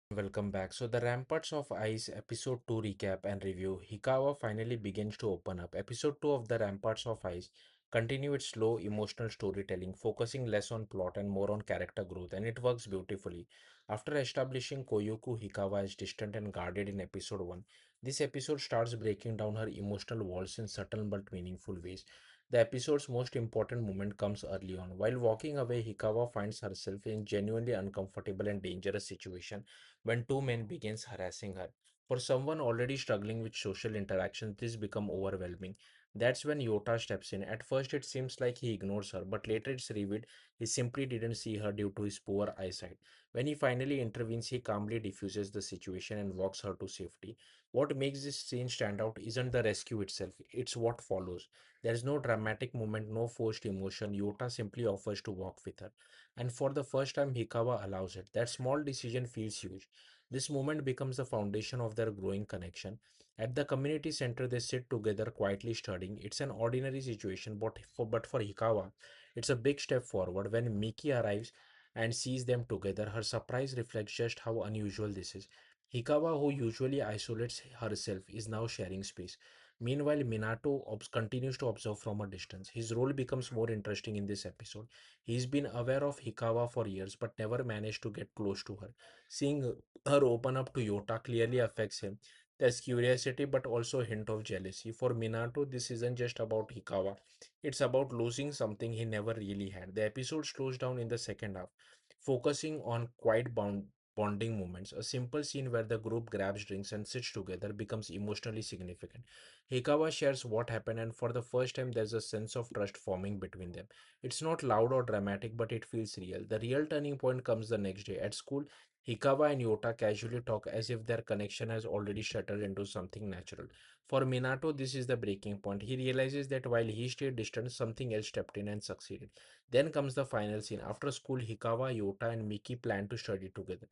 Welcome back. So, the Ramparts of Ice episode 2 recap and review. Hikawa finally begins to open up. Episode 2 of the Ramparts of Ice continue its slow emotional storytelling, focusing less on plot and more on character growth, and it works beautifully. After establishing Koyuku Hikawa as distant and guarded in episode 1, this episode starts breaking down her emotional walls in subtle but meaningful ways. The episode's most important moment comes early on. While walking away, Hikawa finds herself in genuinely uncomfortable and dangerous situation when two men begins harassing her. For someone already struggling with social interaction, this become overwhelming. That's when Yota steps in. At first, it seems like he ignores her, but later it's revealed he simply didn't see her due to his poor eyesight. When he finally intervenes, he calmly diffuses the situation and walks her to safety. What makes this scene stand out isn't the rescue itself, it's what follows. There is no dramatic moment, no forced emotion. Yota simply offers to walk with her. And for the first time, Hikawa allows it. That small decision feels huge. This moment becomes the foundation of their growing connection. At the community center, they sit together quietly studying. It's an ordinary situation, but for Hikawa, it's a big step forward. When Miki arrives and sees them together, her surprise reflects just how unusual this is. Hikawa, who usually isolates herself, is now sharing space. Meanwhile, Minato continues to observe from a distance. His role becomes more interesting in this episode. He's been aware of Hikawa for years but never managed to get close to her. Seeing her open up to Yota clearly affects him. There's curiosity but also a hint of jealousy. For Minato, this isn't just about Hikawa, it's about losing something he never really had. The episode slows down in the second half, focusing on bonding moments. A simple scene where the group grabs drinks and sits together becomes emotionally significant. Hikawa shares what happened, and for the first time, there's a sense of trust forming between them. It's not loud or dramatic, but it feels real. The real turning point comes the next day. At school, Hikawa and Yota casually talk as if their connection has already settled into something natural. For Minato, this is the breaking point. He realizes that while he stayed distant, something else stepped in and succeeded. Then comes the final scene. After school, Hikawa, Yota, and Miki plan to study together.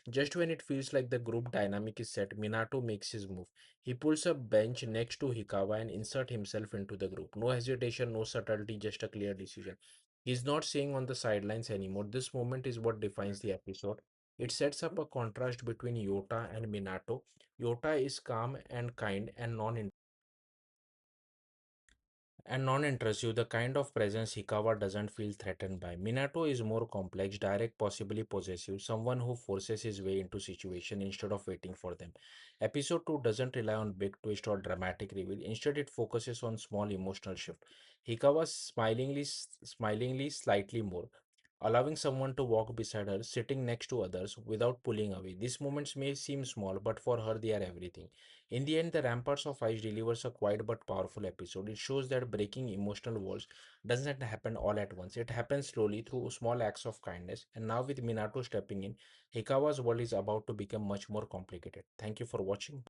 Just when it feels like the group dynamic is set, Minato makes his move. He pulls a bench next to Hikawa and inserts himself into the group. No hesitation, no subtlety, just a clear decision. He's not staying on the sidelines anymore. This moment is what defines the episode. It sets up a contrast between Yota and Minato. Yota is calm and kind and non-intrusive, the kind of presence Hikawa doesn't feel threatened by. Minato is more complex, direct, possibly possessive, someone who forces his way into situation instead of waiting for them. Episode 2 doesn't rely on big twist or dramatic reveal. Instead, it focuses on small emotional shift. Hikawa smilingly slightly more, allowing someone to walk beside her, sitting next to others without pulling away. These moments may seem small, but for her they are everything. In the end, the Ramparts of Ice delivers a quiet but powerful episode. It shows that breaking emotional walls doesn't happen all at once. It happens slowly through small acts of kindness. And now, with Minato stepping in, Hikawa's world is about to become much more complicated. Thank you for watching.